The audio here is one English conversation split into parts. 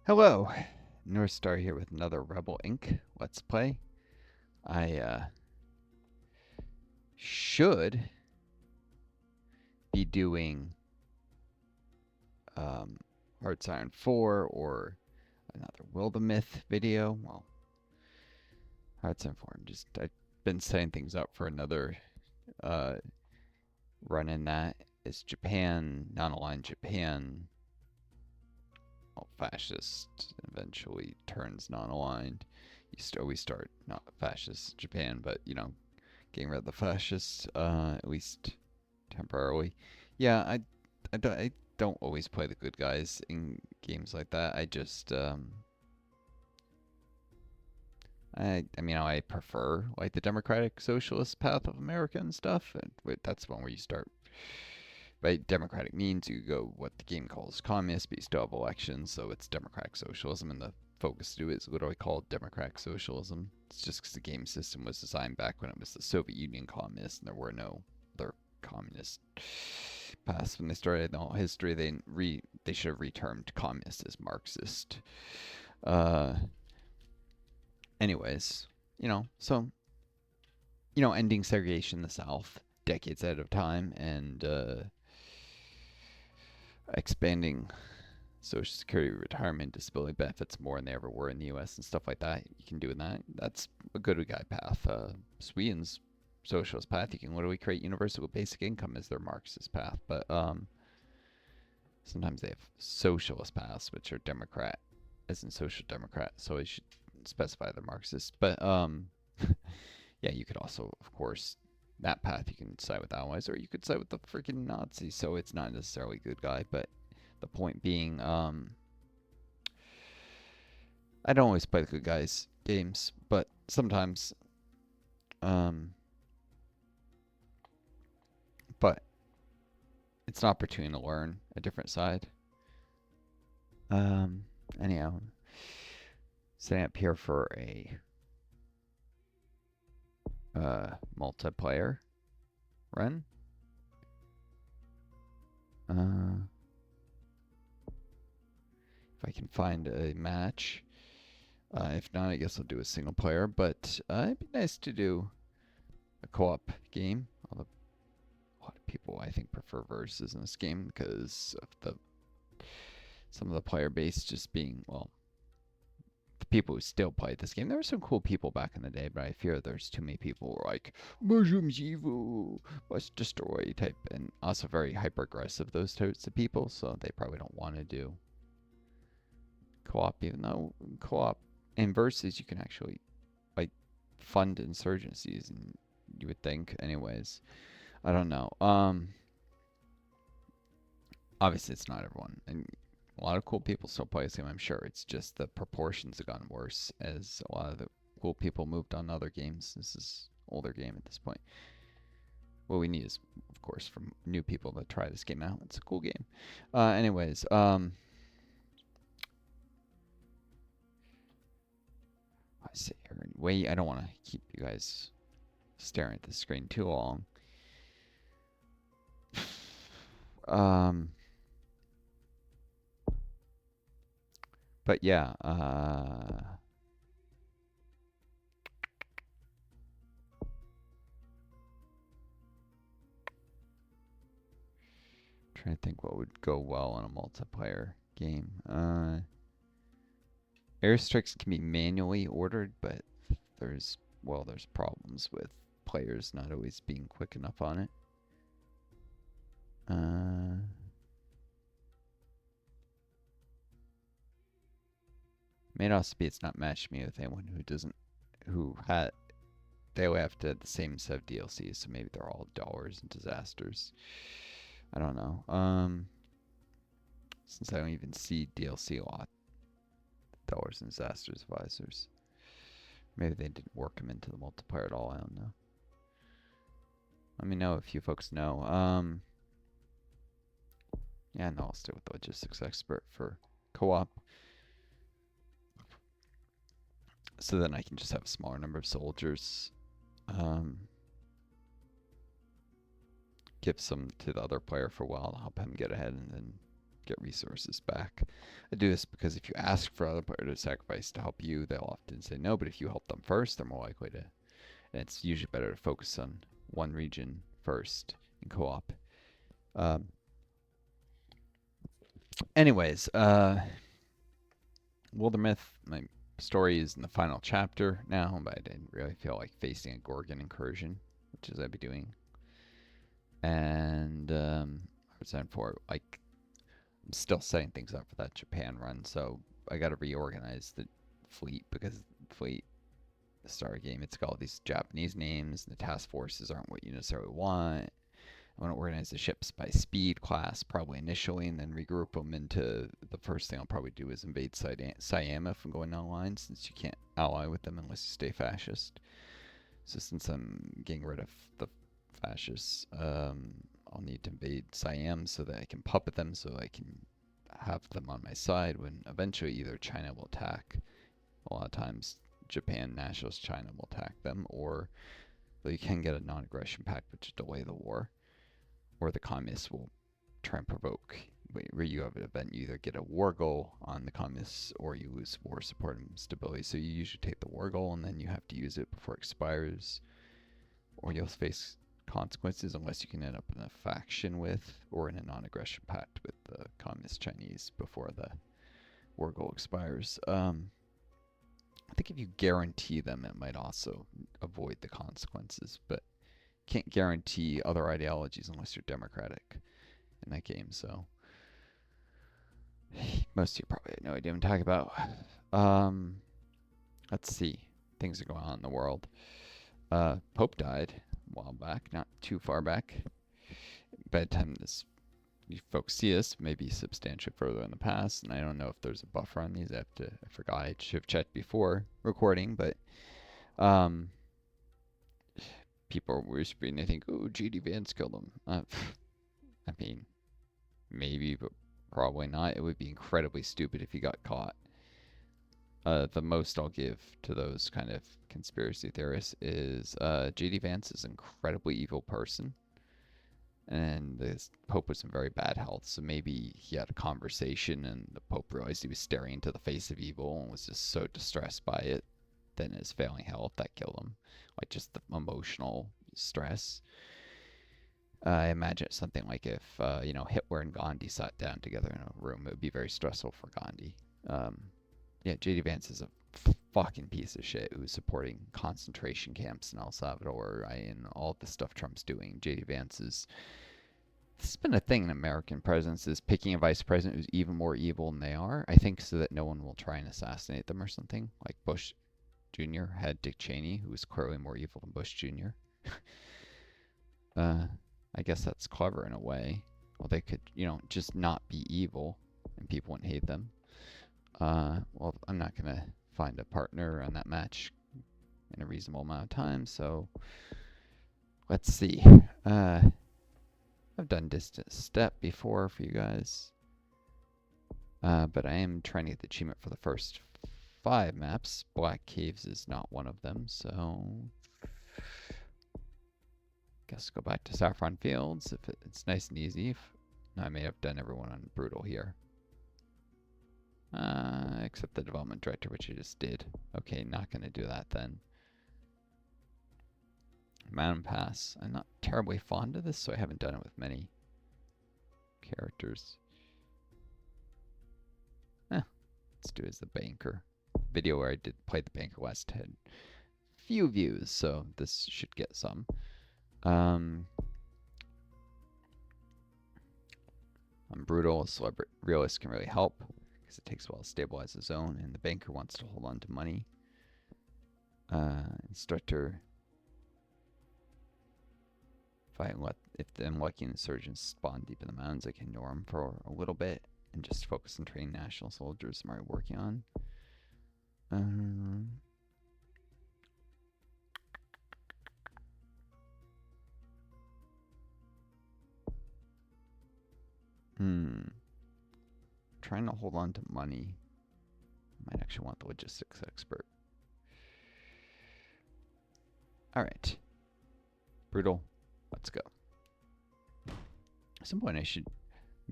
Hello, Northstar here with another Rebel Inc. Let's Play. I should be doing um, Hearts Iron 4 or another Will the Myth video. Well, Hearts Iron 4. I've been setting things up for another uh, run in that. Is Japan, non-aligned Japan, well, fascist, eventually turns non-aligned. We start not fascist Japan, but getting rid of the fascists, at least temporarily. Yeah, I don't always play the good guys in games like that. I prefer like the democratic socialist path of America and stuff, and that's one where you start. By democratic means, you go what the game calls communist, but you still have elections, so it's democratic socialism, and the focus to it is literally called democratic socialism. It's just because the game system was designed back when it was the Soviet Union communist, and there were no other communist paths. When they started the whole history, they should have retermed communist as Marxist. Uh, anyways, so ending segregation in the South decades ahead of time, and expanding Social Security, retirement, disability benefits more than they ever were in the U.S. and stuff like that. You can do that. That's a good guy path. Sweden's socialist path, you can literally create universal basic income as their Marxist path. But sometimes they have socialist paths, which are Democrat, as in social democrat. So I should specify the Marxist. But yeah, you could also, of course, that path you can side with allies, or you could side with the freaking Nazis. So it's not necessarily good guy, but the point being, I don't always play the good guys games, but sometimes, um, but it's an opportunity to learn a different side. Um, anyhow, setting up here for a multiplayer run. Uh, if I can find a match. If not, I guess I'll do a single player. But it'd be nice to do a co-op game. Although a lot of people, I think, prefer versus in this game because of the some of the player base just being, well, the people who still play this game. There were some cool people back in the day, but I fear there's too many people who are like, mushrooms evil, must destroy type, and also very hyper aggressive, those types of people, so they probably don't want to do co-op, even though co-op in versus you can actually like fund insurgencies, and you would think, anyways. I don't know. Obviously it's not everyone, and a lot of cool people still play this game. I'm sure it's just the proportions have gotten worse as a lot of the cool people moved on to other games. This is older game at this point. What we need is, of course, from new people to try this game out. It's a cool game. Anyways, I sit here and wait. I don't want to keep you guys staring at the screen too long. Um, but yeah, trying to think what would go well in a multiplayer game. Airstrikes can be manually ordered, but there's problems with players not always being quick enough on it. May also be it's not matched me with anyone who doesn't who had they all have to have the same set of DLCs, so maybe they're all dollars and disasters. I don't know. Since I don't even see DLC a lot, dollars and disasters advisors. Maybe they didn't work them into the multiplayer at all. I don't know. Let me know if you folks know. Yeah, no, I'll stay with the logistics expert for co-op. So then I can just have a smaller number of soldiers. Give some to the other player for a while to help him get ahead, and then get resources back. I do this because if you ask for other player to sacrifice to help you, they'll often say no. But if you help them first, they're more likely to. And it's usually better to focus on one region first in co-op. Anyways, Wildermyth, my story is in the final chapter now, but I didn't really feel like facing a Gorgon incursion, which is I'd be doing. And percent for like I'm still setting things up for that Japan run, so I got to reorganize the fleet because fleet the star game it's got all these Japanese names and the task forces aren't what you necessarily want. I want to organize the ships by speed class probably initially and then regroup them into the first thing I'll probably do is invade Siam if I'm going online since you can't ally with them unless you stay fascist. So since I'm getting rid of the fascists, I'll need to invade Siam so that I can puppet them so I can have them on my side when eventually either China will attack. A lot of times Japan nationalist China will attack them, or you can get a non-aggression pact which will delay the war, or the communists will try and provoke where you have an event, you either get a war goal on the communists or you lose war support and stability. So you usually take the war goal and then you have to use it before it expires, or you'll face consequences unless you can end up in a faction with or in a non-aggression pact with the communist Chinese before the war goal expires. I think if you guarantee them, it might also avoid the consequences, but can't guarantee other ideologies unless you're democratic in that game. So most of you probably have no idea what I'm talking about. Let's see. Things are going on in the world. Pope died a while back, not too far back. By the time you folks see this, maybe substantially further in the past, and I don't know if there's a buffer on these. I forgot I should have checked before recording, but people are whispering they think, oh, G.D. Vance killed him. I mean, maybe, but probably not. It would be incredibly stupid if he got caught. The most I'll give to those kind of conspiracy theorists is J.D. Vance is an incredibly evil person. And the Pope was in very bad health, so maybe he had a conversation and the Pope realized he was staring into the face of evil and was just so distressed by it, then his failing health, that killed him. Like just the emotional stress. I imagine it's something like if, Hitler and Gandhi sat down together in a room, it would be very stressful for Gandhi. Yeah, J.D. Vance is a fucking piece of shit who's supporting concentration camps in El Salvador, right? And all the stuff Trump's doing. J.D. Vance is... This has been a thing in American presidents, is picking a vice president who's even more evil than they are, I think so that no one will try and assassinate them or something. Like Bush Jr. had Dick Cheney, who was clearly more evil than Bush Jr. I guess that's clever in a way. Well, they could, just not be evil and people wouldn't hate them. Well, I'm not going to find a partner on that match in a reasonable amount of time, so let's see. I've done Distant Step before for you guys, but I am trying to get the achievement for the first 5 maps. Black Caves is not one of them, so guess go back to Saffron Fields if it's nice and easy. I may have done everyone on Brutal here. Except the development director, which I just did. Okay, not going to do that then. Mountain Pass. I'm not terribly fond of this, so I haven't done it with many characters. Let's do it as the banker. Video where I did play the banker last had few views, so this should get some. I'm Brutal. Realist can really help because it takes a while to stabilize the zone, and the banker wants to hold on to money. Instructor. If the unlucky insurgents spawn deep in the mountains, I can ignore them for a little bit and just focus on training national soldiers I'm already working on. Trying to hold on to money. Might actually want the logistics expert. Alright. Brutal. Let's go. At some point I should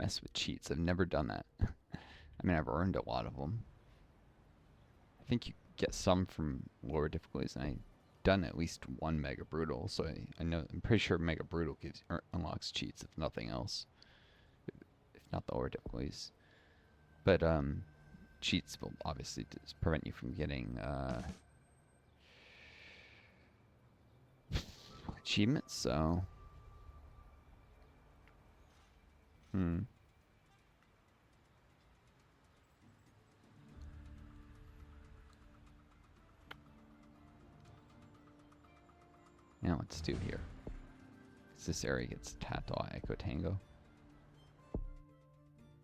mess with cheats. I've never done that. I mean, I've earned a lot of them. I think you get some from lower difficulties, and I've done at least one Mega Brutal, so I know, I'm pretty sure Mega Brutal unlocks cheats, if nothing else. If not the lower difficulties. But, cheats will obviously just prevent you from getting, achievements, so... Now let's do here. This area gets Tattoo Echo Tango.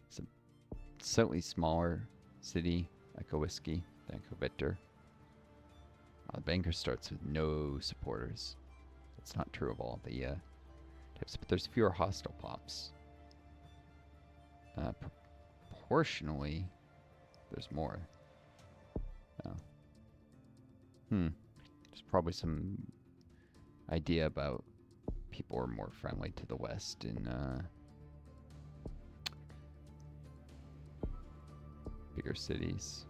It's a slightly smaller city, Echo Whiskey, than Echo Victor. The banker starts with no supporters. That's not true of all the types, but there's fewer hostile pops. Proportionally, there's more. Oh. There's probably some idea about people are more friendly to the west in bigger cities.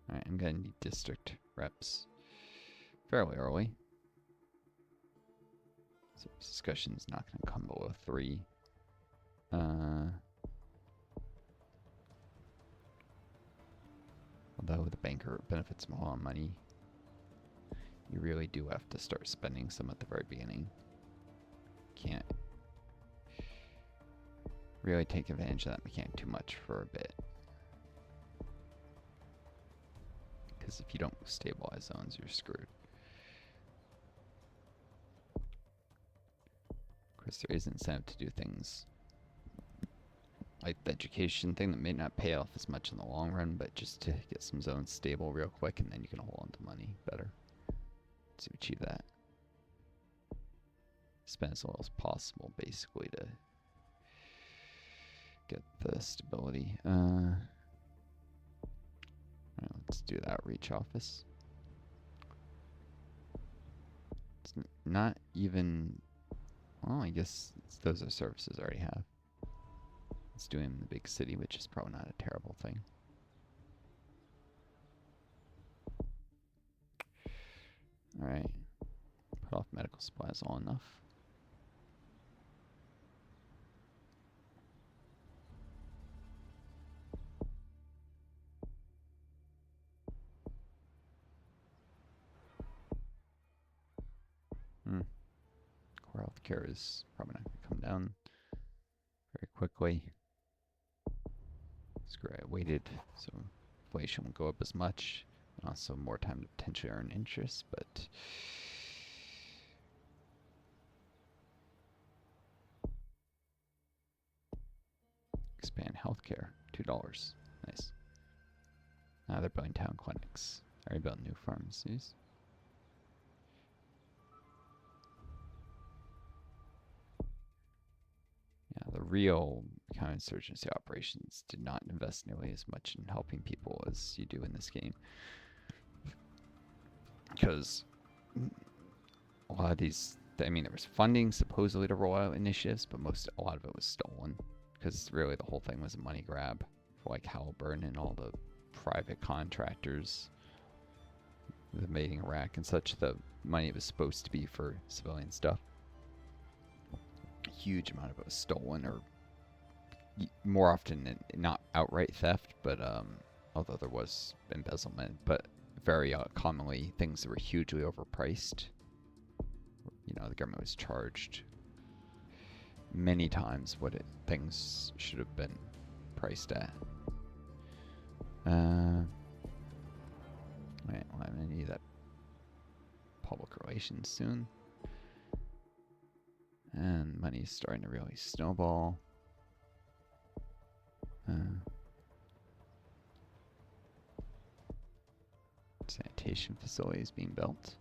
Alright, I'm gonna need district reps fairly early. So this discussion's not gonna come below 3. Although the banker benefits from a lot of money, you really do have to start spending some at the very beginning. Can't really take advantage of that mechanic too much for a bit. Because if you don't stabilize zones, you're screwed. Of course, there is incentive to do things like the education thing that may not pay off as much in the long run, but just to get some zones stable real quick, and then you can hold on to money better to achieve that. Spend as little as possible, basically, to get the stability. Alright, let's do the outreach office. It's not even... Well, I guess those are services I already have. Let's do him in the big city, which is probably not a terrible thing. Alright. Put off medical supplies all enough. Core healthcare is probably not going to come down very quickly. Screw it, I waited, so inflation won't go up as much. And also more time to potentially earn interest, but... Expand healthcare, $2. Nice. Now they're building town clinics. Already built new pharmacies. Yeah, the real counterinsurgency operations did not invest nearly as much in helping people as you do in this game. Because a lot of these, I mean, there was funding supposedly to roll out initiatives, but a lot of it was stolen. Because really the whole thing was a money grab for like Halliburton and all the private contractors invading Iraq and such. The money was supposed to be for civilian stuff. A huge amount of it was stolen, or more often not outright theft, but although there was embezzlement, but very commonly things that were hugely overpriced. You know, the government was charged many times what things should have been priced at. Wait, well, I'm gonna need that public relations soon. And money's starting to really snowball. Sanitation facilities being built.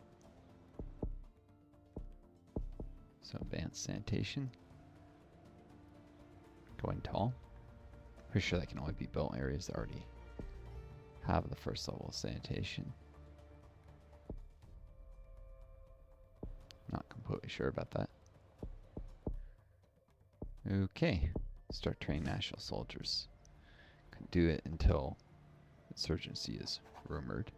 So advanced sanitation. Going tall. Pretty sure that can only be built in areas that already have the first level of sanitation. Not completely sure about that. Okay. Start training national soldiers. Can do it until insurgency is rumored.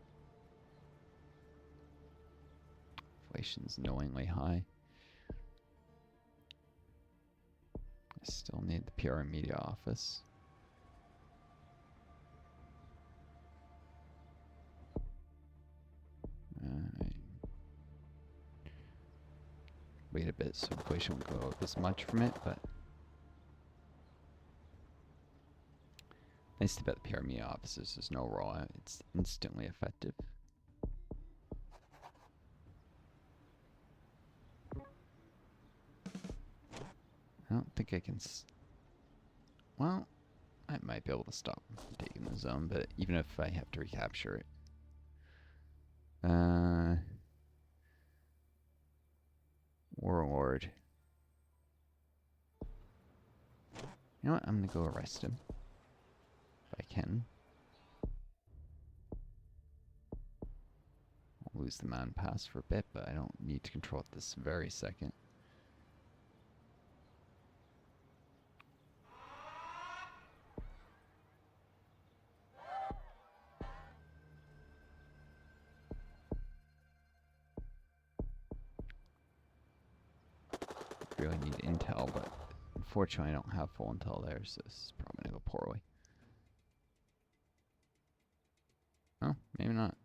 Inflation's knowingly high. I still need the PR and media office. Wait a bit so inflation won't go up as much from it, but nice about the PR and media offices. There's no rollout. It's instantly effective. I don't think I can. Well, I might be able to stop taking the zone, but even if I have to recapture it. Warlord. You know what? I'm gonna go arrest him. If I can. I'll lose the man pass for a bit, but I don't need to control it this very second. Really need intel, but unfortunately I don't have full intel there, so this is probably gonna go poorly. Oh, maybe not.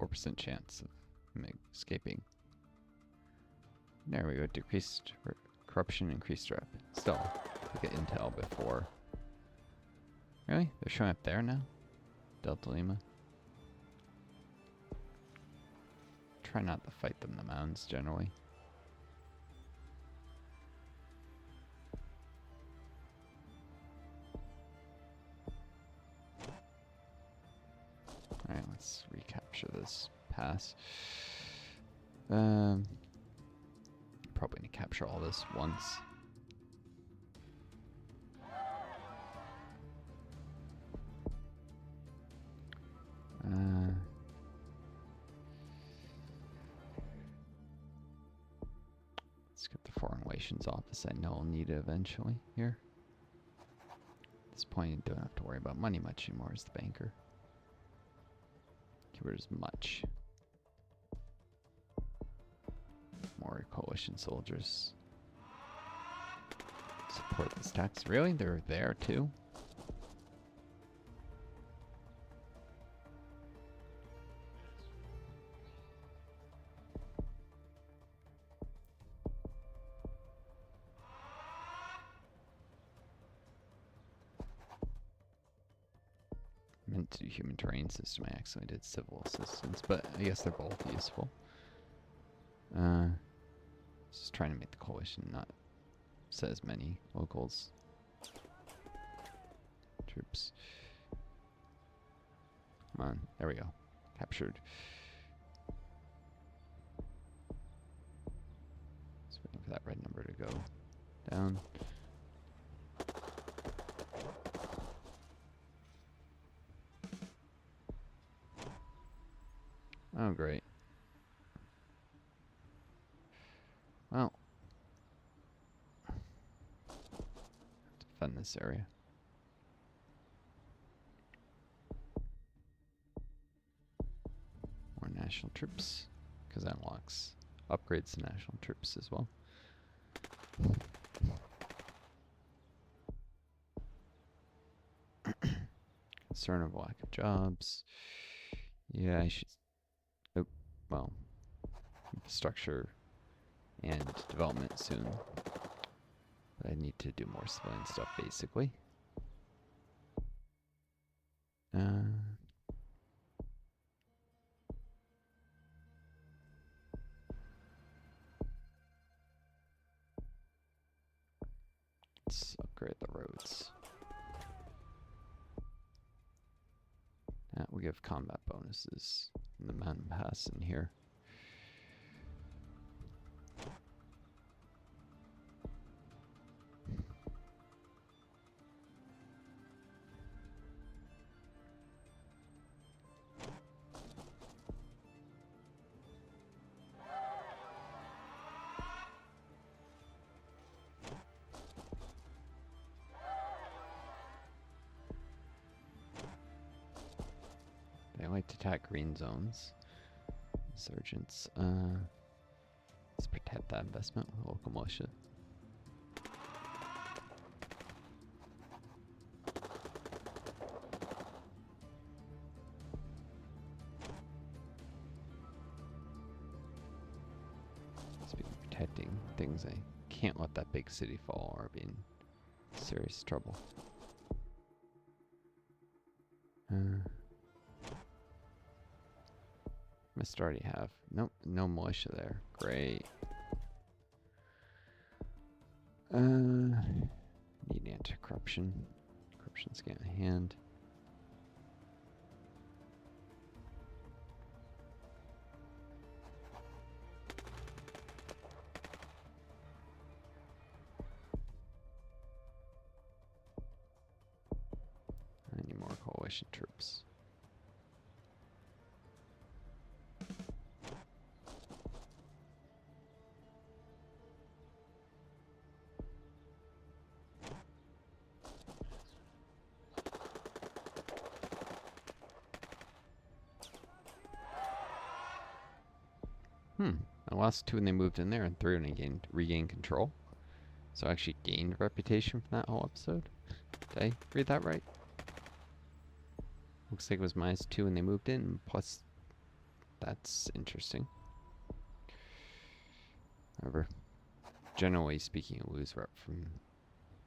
4% chance of escaping. There we go. Decreased corruption, increased rep. Still, look at intel before. Really? They're showing up there now? Delta Lima. Try not to fight them in the mountains generally. Alright, let's recapture this pass. Probably gonna capture all this once. Let's get the Foreign Relations Office. I know I'll need it eventually here. At this point, you don't have to worry about money much anymore as the banker. Get rid of much. More coalition soldiers. Support this tax. Really? They're there too? Meant to do human terrain system. I accidentally did civil assistance, but I guess they're both useful. Just trying to make the coalition not set as many locals. Troops. Come on, there we go. Captured. Just waiting for that red number to go down. Oh, great. Well, defend this area. More national troops, because that unlocks upgrades to national troops as well. Concern of lack of jobs. Yeah, I should. Oh, well, infrastructure and development soon. But I need to do more civilian stuff, basically. Let's upgrade the roads. We give combat bonuses in the mountain pass in here. like to attack green zones. Insurgents. Let's protect that investment with local militia. Speaking of protecting things, I can't let that big city fall or be in serious trouble. Must already have. Nope, no militia there. Great. Need anti-corruption. Corruption's getting a hand. I need more coalition troops. I lost 2 when they moved in there, and 3 when I regained control. So I actually gained reputation from that whole episode. Did I read that right? Looks like it was -2 when they moved in, plus that's interesting. However, generally speaking, you lose rep from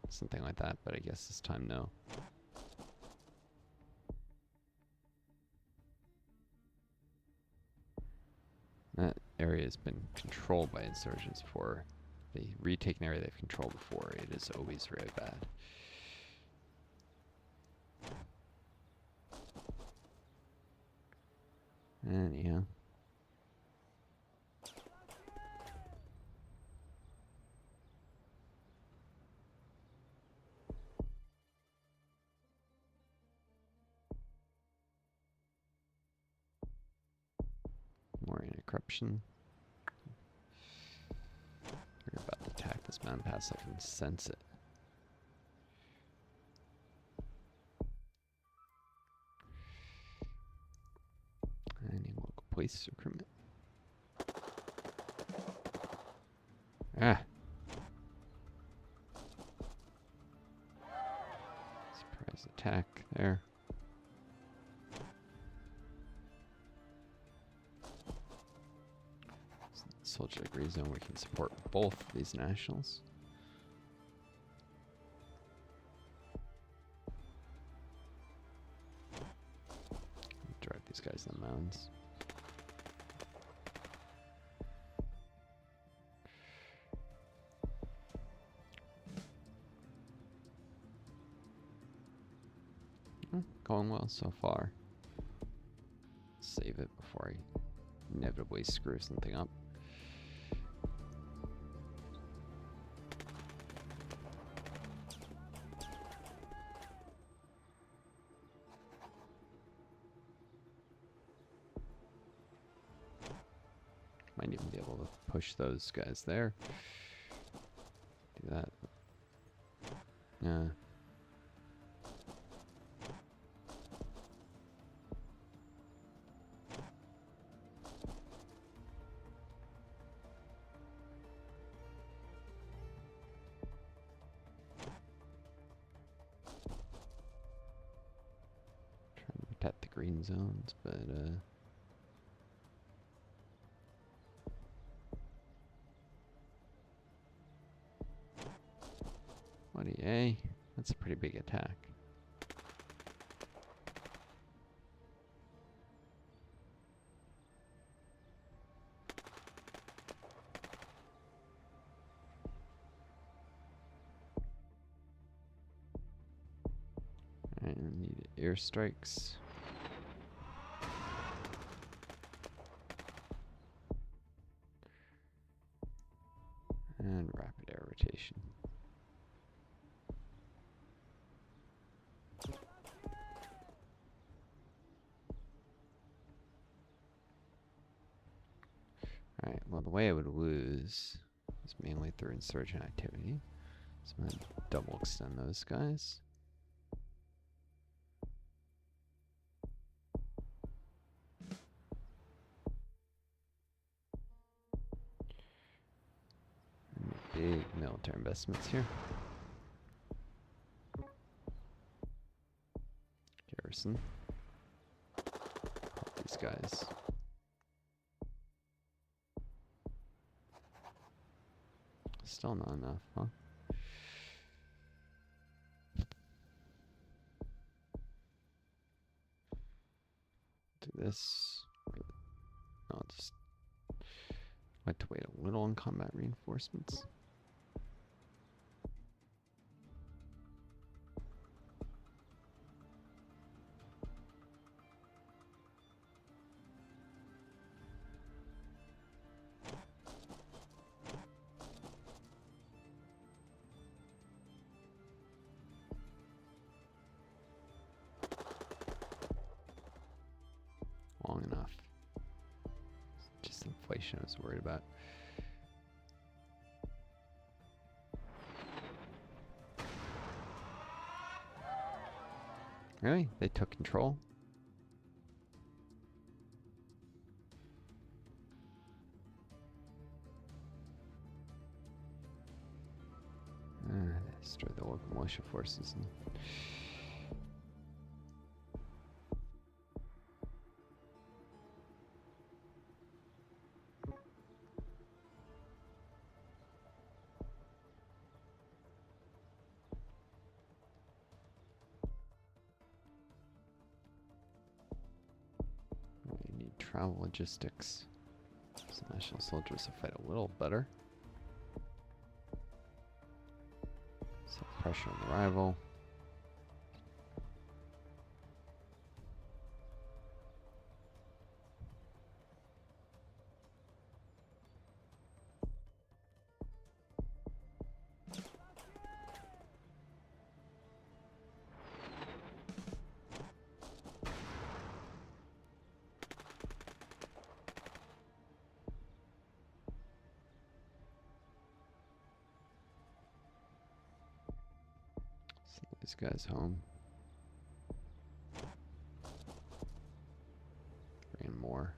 something like that, but I guess this time no. That area has been controlled by insurgents before. They retake an area they've controlled before. It is always really bad. Anyhow. More anti-corruption. We're about to attack this mountain pass. I can sense it. I need local police recruitment. Ah! Surprise attack there. Soldier degree zone, we can support both these nationals. Drive these guys in the mountains. Going well so far. Save it before I inevitably screw something up. Might even be able to push those guys there. Do that. Yeah. Trying to protect the green zones, but what a yay. That's a pretty big attack. I need airstrikes. And rapid air rotation. Alright, well the way I would lose is mainly through insurgent activity. So I'm going to double extend those guys. big military investments here. Garrison. Help these guys. Still not enough, huh? Do this. No, just like to wait a little on combat reinforcements. Long enough. Just inflation I was worried about. Really? They took control? Destroy the local militia forces. We need travel logistics. So national soldiers will fight a little better. Set pressure on the rival. Send these guys home. Bring in more.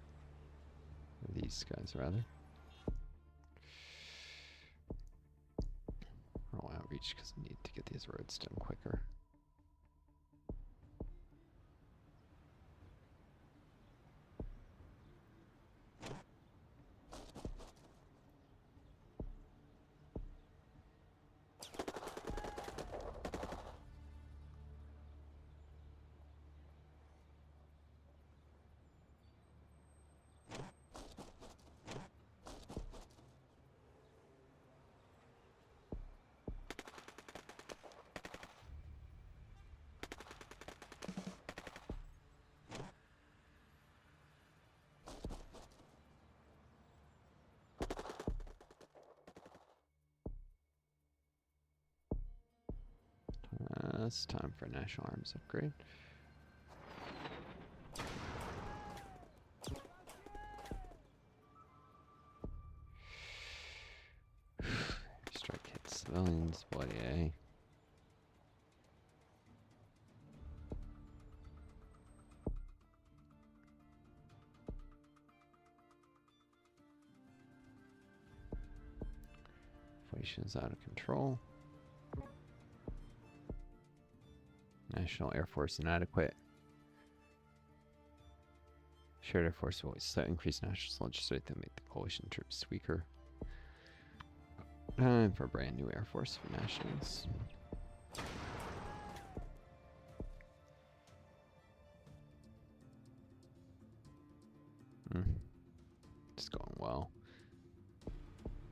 Or these guys, rather. Roll outreach because I need to get these roads done quicker. It's time for a national arms upgrade. Strike hit civilians, bloody A. Inflation is out of control. National Air Force inadequate. Shared Air Force will always increase national soldiers rate to make the coalition troops weaker. Time for a brand new Air Force for nationals. It's going well.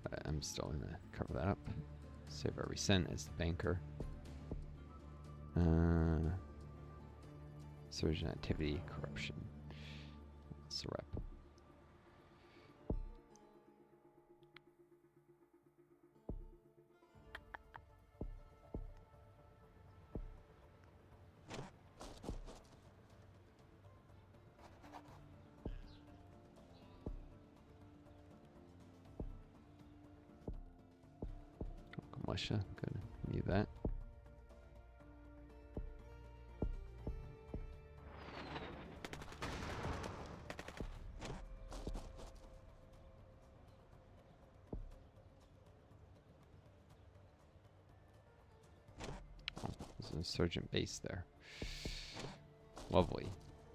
But I'm still gonna cover that up. Save every cent is the banker. Surgeon activity, corruption. That's the rep. Militia, good. Need that. an insurgent base there. Lovely.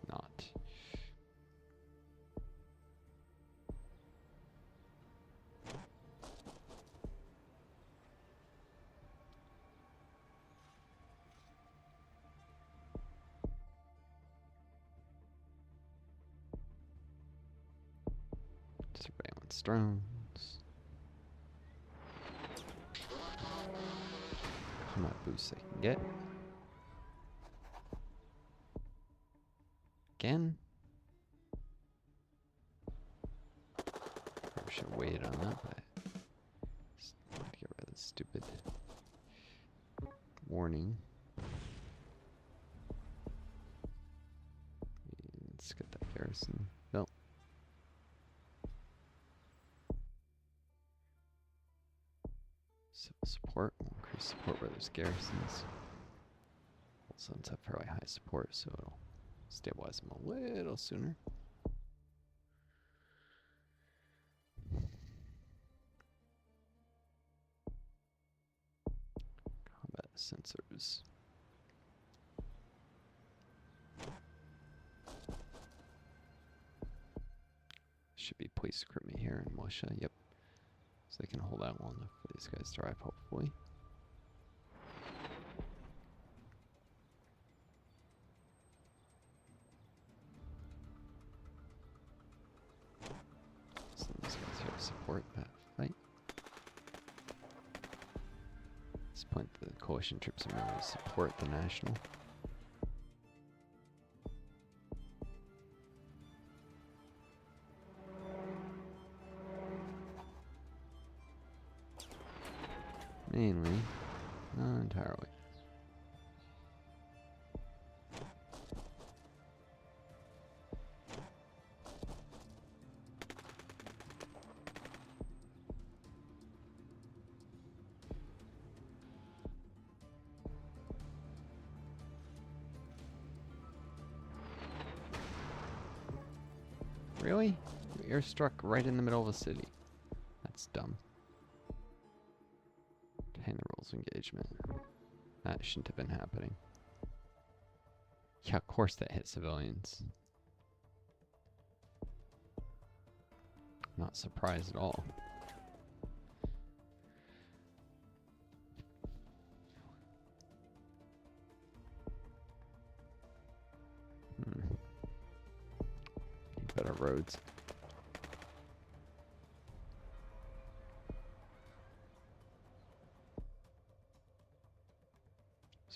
Not. Surveillance drones. Combat boosts I can get. Again. Probably should have waited on that, but just want to get rid of this stupid warning. Let's get that garrison built. Civil support will increase support where there's garrisons. Both zones have fairly high support, so it'll stabilize them a little sooner. Combat sensors. Should be police recruitment here in militia, yep. So they can hold out long enough for these guys to arrive, hopefully. Send these guys here to support that fight. At this point, the coalition troops are merely to support the national. Mainly, not entirely. Really? You airstruck right in the middle of the city. That's dumb. Obtain the rules of engagement. That shouldn't have been happening. Yeah, of course that hit civilians. Not surprised at all. Need better roads.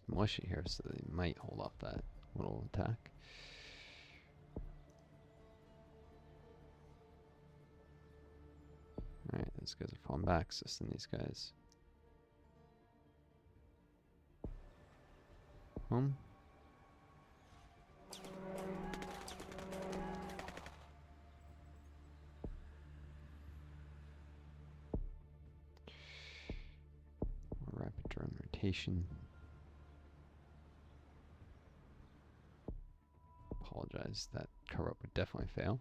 Militia here, so they might hold off that little attack. Alright, these guys are falling back, so send these guys home. More rapid drone rotation. Apologize, that cover-up would definitely fail.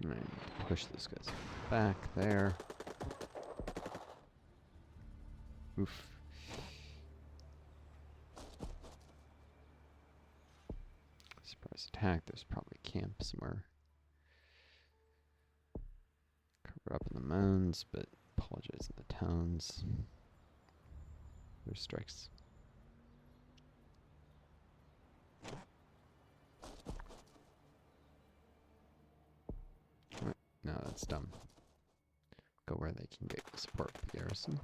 Alright, push this guys back there. Oof. Surprise attack, there's probably a camp somewhere. Cover up in the mounds, but apologize in the towns. There's strikes. Right, no, that's dumb. Go where they can get support for the garrison.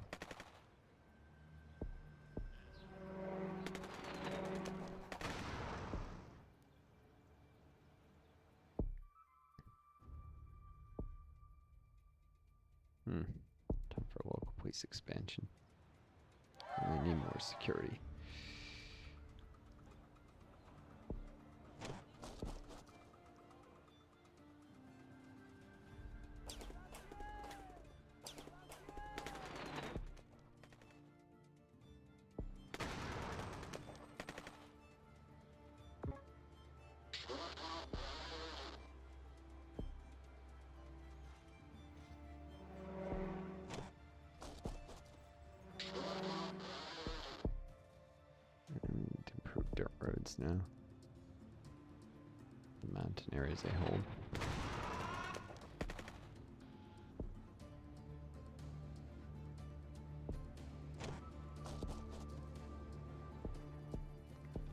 Time for a local police expansion. We need more security. now. The mountain areas they hold.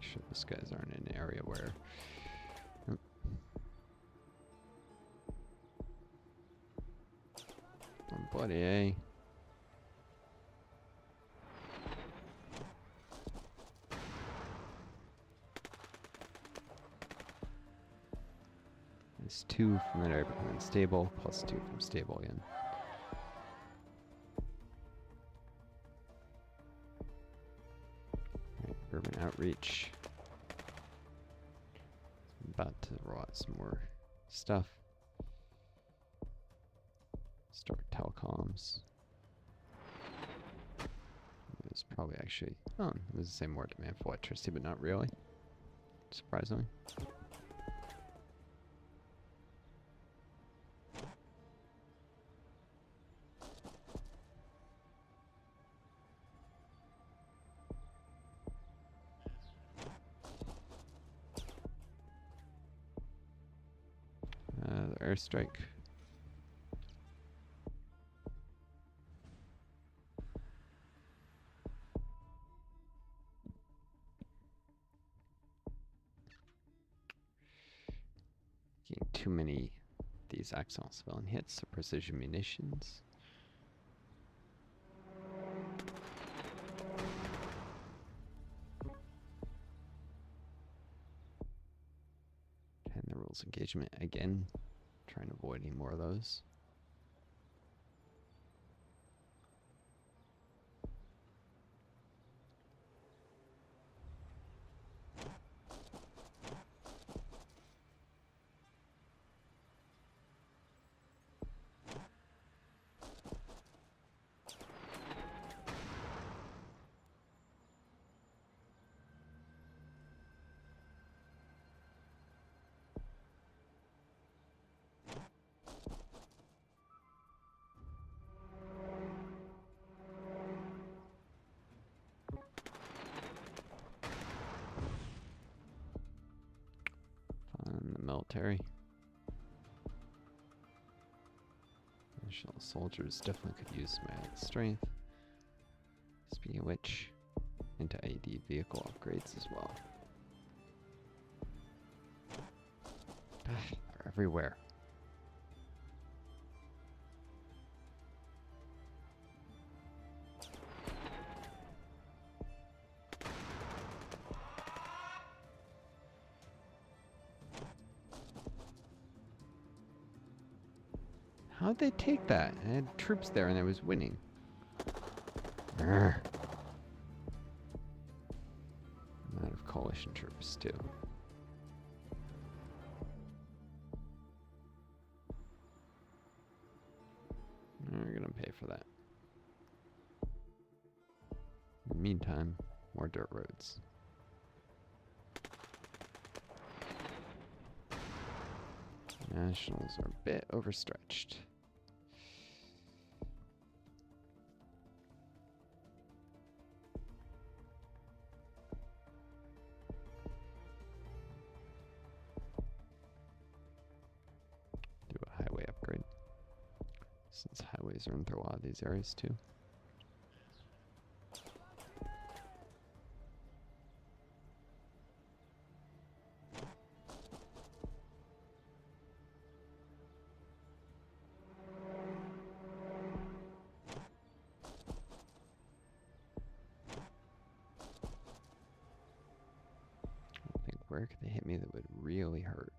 Sure those guys aren't in an area where... Oh, buddy, eh? There's 2 from that area becoming stable, plus 2 from stable again. Right, urban outreach. I'm about to roll out some more stuff. Start telecoms. There's probably actually... Oh, there's the same more demand for electricity, but not really. Surprisingly. The airstrike. Getting too many these accidental civilian hits, so precision munitions. And the rules engagement again. Trying to avoid any more of those. The military. National soldiers definitely could use my strength. Speaking of which, into AD vehicle upgrades as well. They're everywhere. How'd they take that? I had troops there and I was winning. I'm out of coalition troops too. We're gonna pay for that. In the meantime, more dirt roads. Nationals are a bit overstretched. Do a highway upgrade, since highways run through a lot of these areas too. Where could they hit me that would really hurt?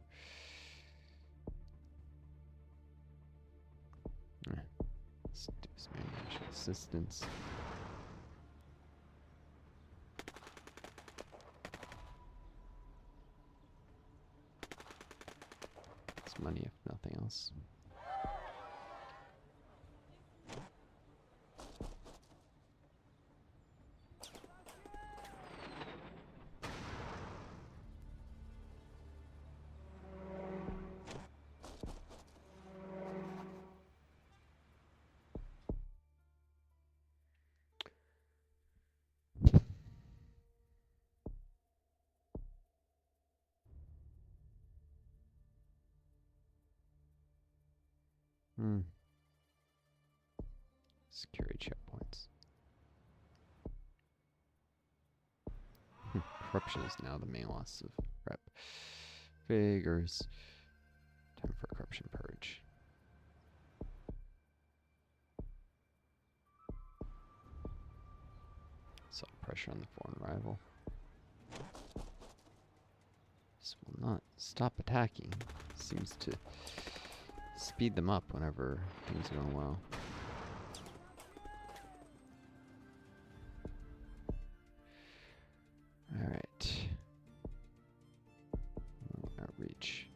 Let's do some international assistance. It's money if nothing else. Hmm. Security checkpoints. Corruption is now the main loss of rep. Figures. Time for a corruption purge. Saw pressure on the foreign rival. This will not stop attacking. Seems to speed them up whenever things are going well. Alright. Outreach.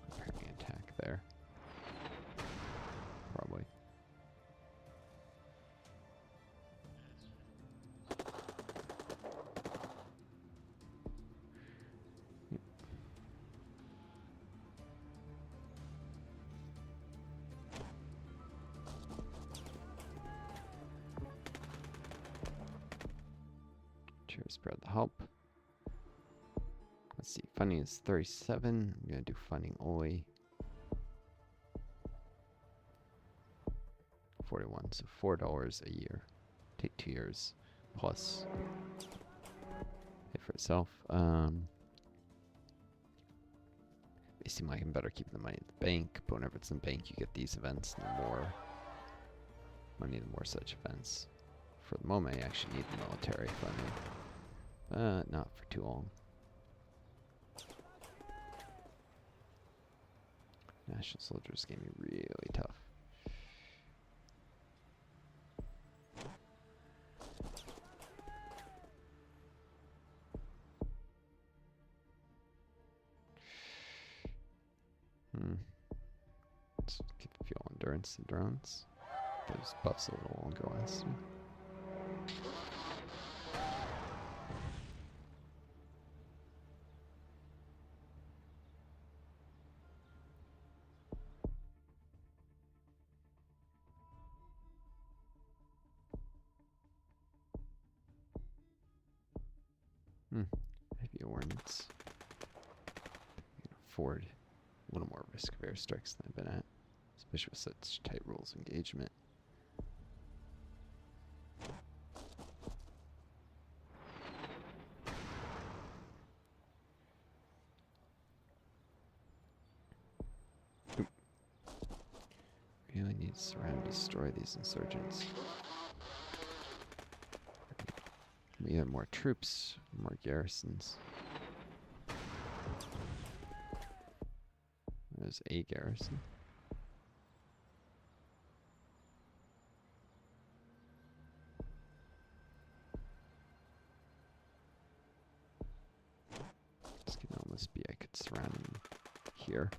Preparing an attack there. Probably. Cheers, spread the help. Let's see, funding is 37. I'm gonna do funding only 41, so $4 a year. Take 2 years plus. Pay for itself. They seem like I'm better keeping the money at the bank, but whenever it's in the bank, you get these events, and the more money, the more such events. For the moment, I actually need the military funding, but not for too long. National soldiers gave me really tough. Let's give fuel endurance to drones. Those buffs a little longer lasting. Heavy ordnance. I can afford a little more risk of airstrikes than I've been at, especially with such tight rules of engagement. Oop. Really need to surround and destroy these insurgents. We have more troops, more garrisons. There's a garrison. This can almost be, I could surround them here.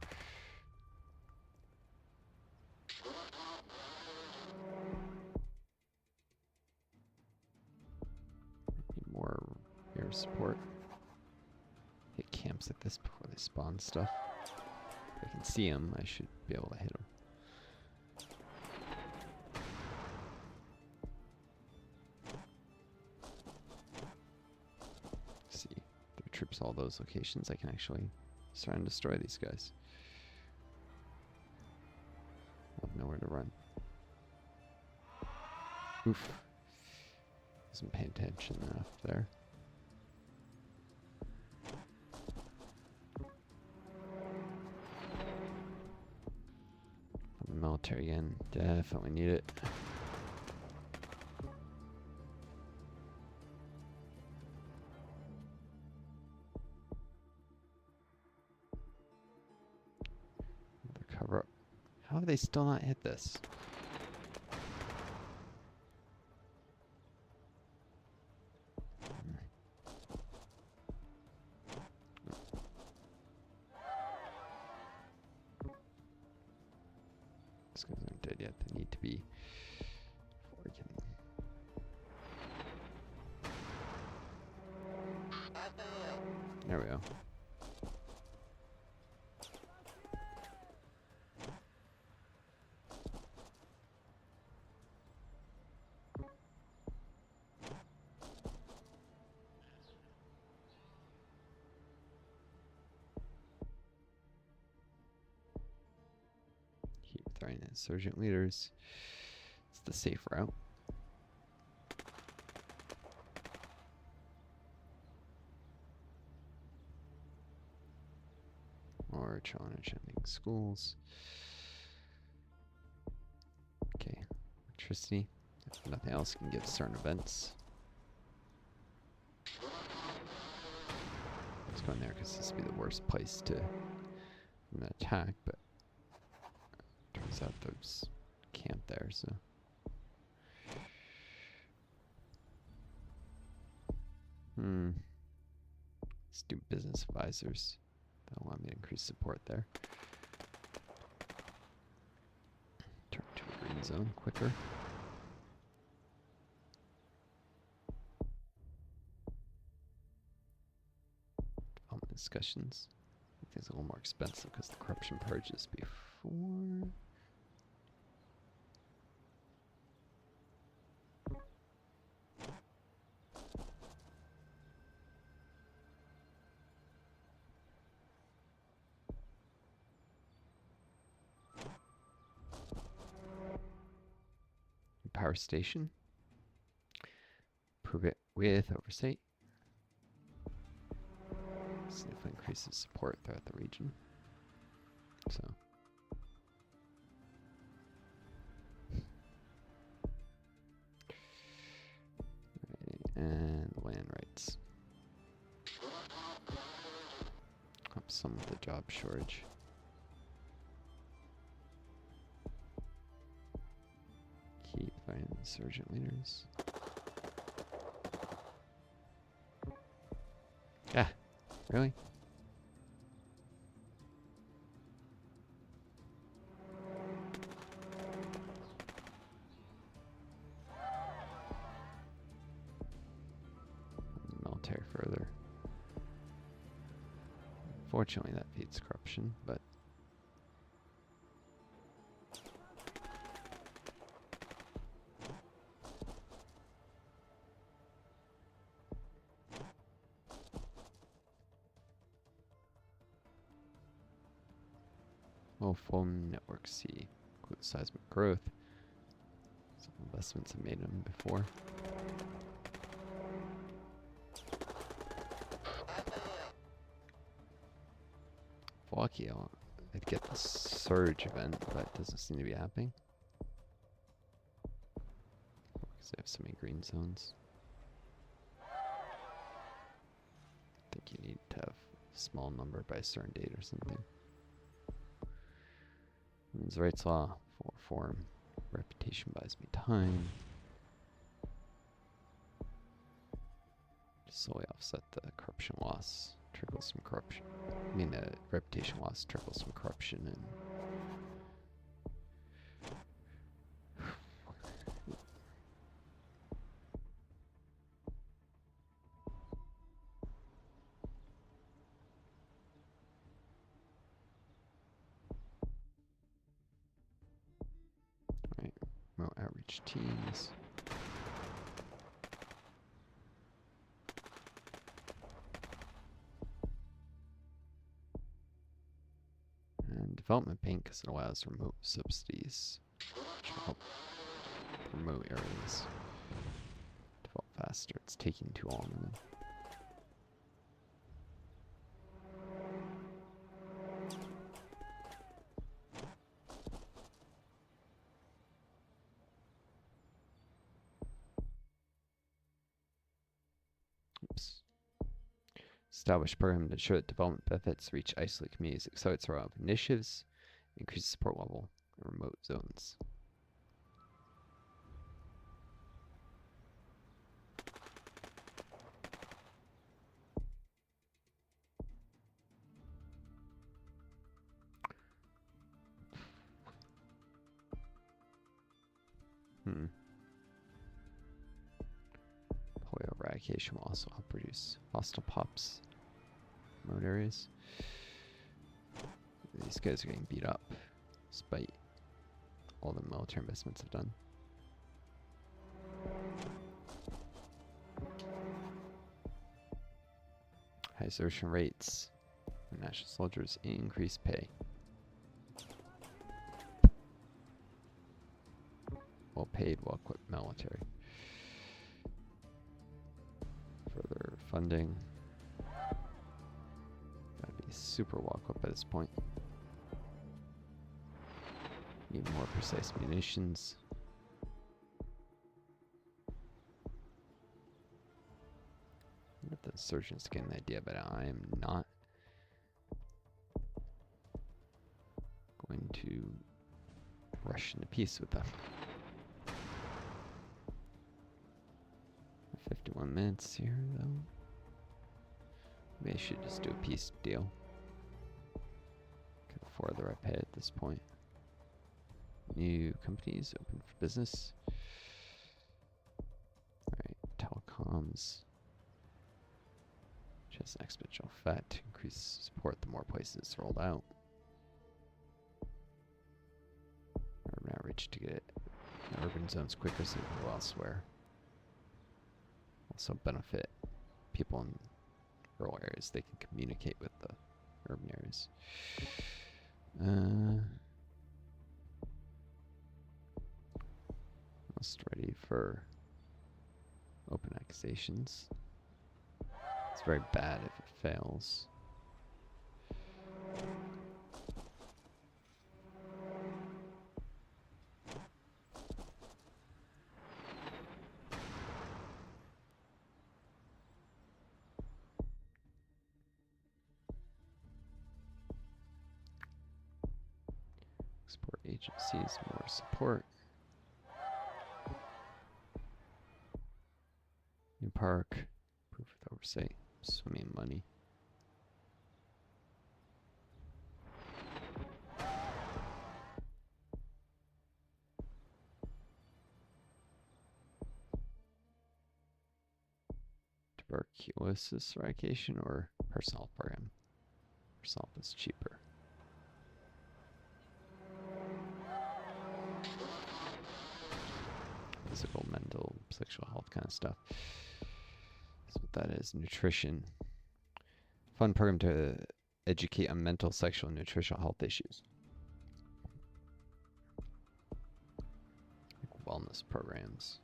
Need more air support. Hit camps like this before they spawn stuff. If I can see them, I should be able to hit them. See, there are troops all those locations. I can actually surround and destroy these guys. I have nowhere to run. Oof. Wasn't paying attention enough there. The military again. Definitely need it. Another cover up. How have they still not hit this? These guys aren't dead yet. They need to be. There we go. throwing insurgent leaders. It's the safe route. Or challenge ending schools. Okay, electricity. If nothing else, can give certain events. Let's go in there because this would be the worst place to attack, but turns out there's camp there, so. Let's do business advisors. That'll allow me to increase support there. Turn to a green zone quicker. Development discussions. I think it's a little more expensive because the corruption purges before. Power station. Prove it with oversight. Significantly increases support throughout the region. So. And land rights. Help some with the job shortage. Keep fighting insurgent leaders. Ah, really? Military further. Fortunately, that feeds corruption, but phone network C. Include seismic growth. Some investments have made them before. Lucky, I'd get the surge event, but it doesn't seem to be happening. Because I have so many green zones. I think you need to have a small number by a certain date or something. Women's rights law, for form. Reputation buys me time. Just slowly offset the corruption loss. Trickle some corruption. I mean, the reputation loss trickles some corruption and. Alright, remote outreach teams. And development bank because it allows remote subsidies, which will help remote areas develop faster. It's taking too long. Oops. Establish program to ensure that development benefits reach isolated communities, accelerates rollout of initiatives, increase support level in remote zones. Polio eradication will also help reduce hostile pops in remote areas. These guys are getting beat up despite all the military investments have done. High desertion rates. National soldiers increase pay. underpaid, well-equipped military. Further funding. Gotta be super well-equipped by this point. Need more precise munitions. I wonder if the insurgents getting the idea, but I am not going to rush into peace with them. 51 minutes here, though. Maybe I should just do a peace deal. Can afford the Ep8 at this point. New companies open for business. Alright, telecoms. Which has an exponential effect to increase support the more places rolled out. Urban outreach to get the urban zones quicker so they can go elsewhere. Also benefit people in rural areas. They can communicate with the urban areas. Almost ready for open accusations. It's very bad if it fails. Export agencies, more support. New park, proof with oversight, swimming money. Tuberculosis eradication or personal program. Personal is cheaper. Physical, mental, sexual health kind of stuff. That's what that is. Nutrition. Fun program to educate on mental, sexual, and nutritional health issues. Like wellness programs.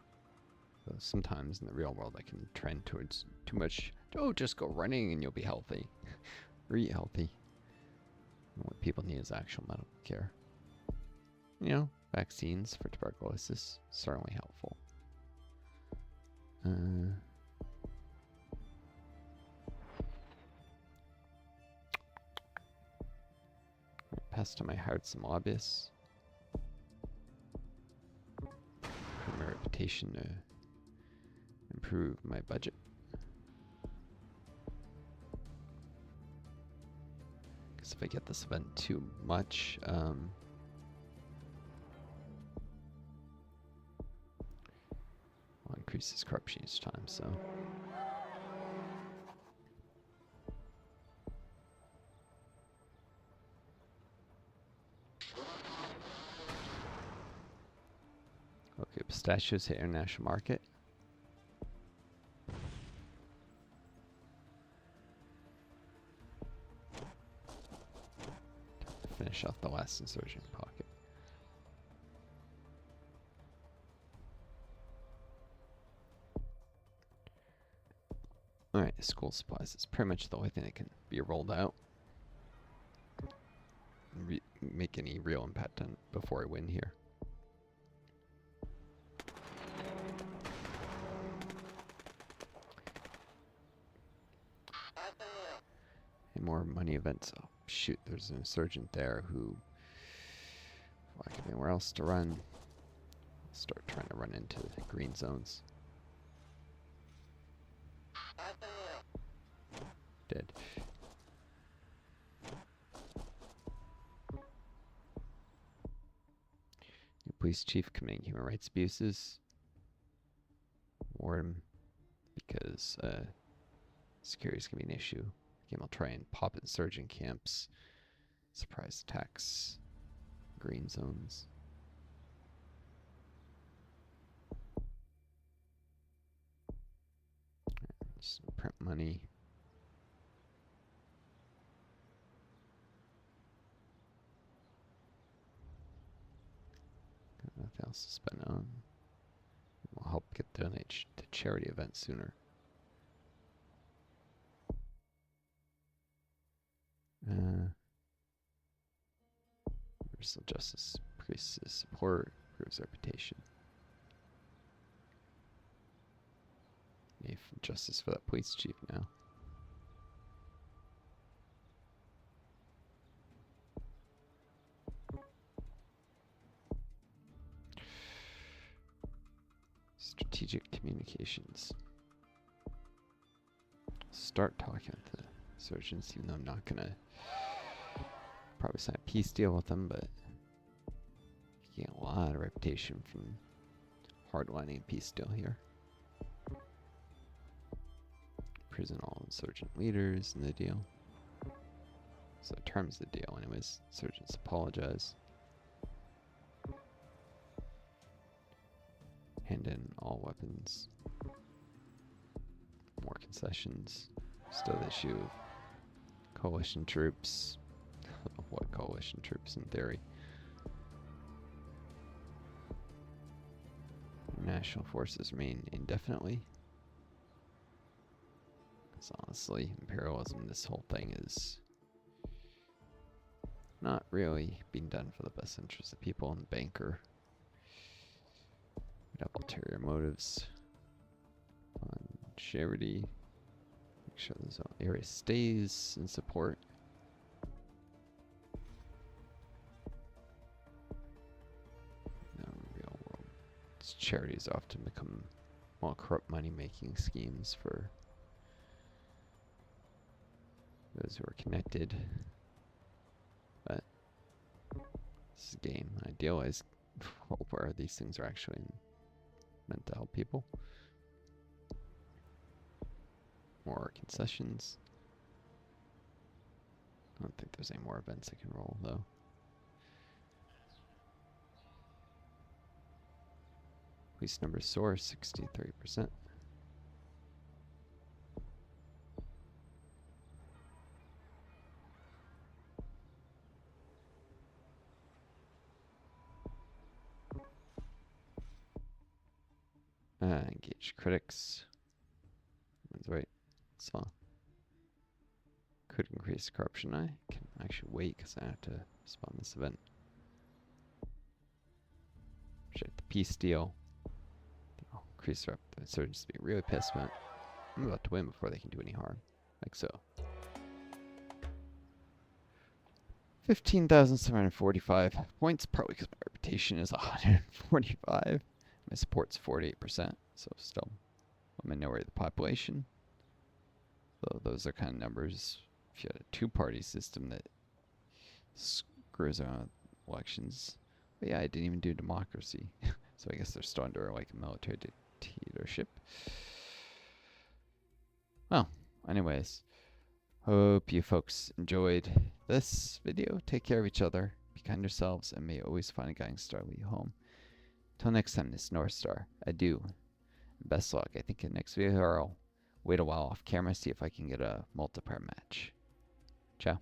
So sometimes in the real world I can trend towards too much. Oh, just go running and you'll be healthy. Or eat healthy. And what people need is actual medical care. You know, vaccines for tuberculosis, certainly helpful. Past time I hired some lobbyists. Improve my reputation to improve my budget. Because if I get this event too much, I'll increase this corruption each time, so. Okay, pistachios hit international market. Finish off the last insurgent pocket. Alright, school supplies is pretty much the only thing that can be rolled out. Make any real impact on before I win here. And more money events. Oh, shoot, there's an insurgent there who, lack of anywhere else to run, start trying to run into the green zones. Dead. New police chief committing human rights abuses. Ward him because security is going to be an issue. Again, I'll try and pop insurgent camps. Surprise attacks. Green zones. Just print money. Got nothing else to spend on. help get donate to charity events sooner. Universal justice increases support, improves reputation. Need justice for that police chief now. Strategic communications. Start talking with the insurgents, even though I'm not gonna probably sign a peace deal with them, but you get a lot of reputation from hardlining a peace deal here. Prison all insurgent leaders in the deal. So terms of the deal anyways. Insurgents apologize. Hand in all weapons. More concessions. Still the issue of coalition troops. What coalition troops in theory? National forces remain indefinitely. Because honestly, imperialism, this whole thing is not really being done for the best interest of people and the banker. We'd have ulterior motives on charity. Make sure this area stays in support. No real world. Charities often become more corrupt money-making schemes for those who are connected. But this is a game. An idealized world where these things are actually meant to help people. More concessions. I don't think there's any more events I can roll though. Police number source 63%. Engage critics. That's right. So could increase corruption. I can actually wait because I have to spawn this event. Reject the peace deal. Increase rep. The insurgents be really pissed about. I'm about to win before they can do any harm. Like so. 15,745 points, probably because my reputation is 145. My support's 48%, so still a minority of the population. So those are kind of numbers. If you had a two-party system that screws around elections, but yeah, I didn't even do democracy, so I guess they're still under like a military dictatorship. Well, anyways, hope you folks enjoyed this video. Take care of each other, be kind to yourselves, and may you always find a guiding star lead you home. Till next time, this is Northstar. Adieu. Best luck. I think in the next video I'll wait a while off camera, see if I can get a multiplayer match. Ciao.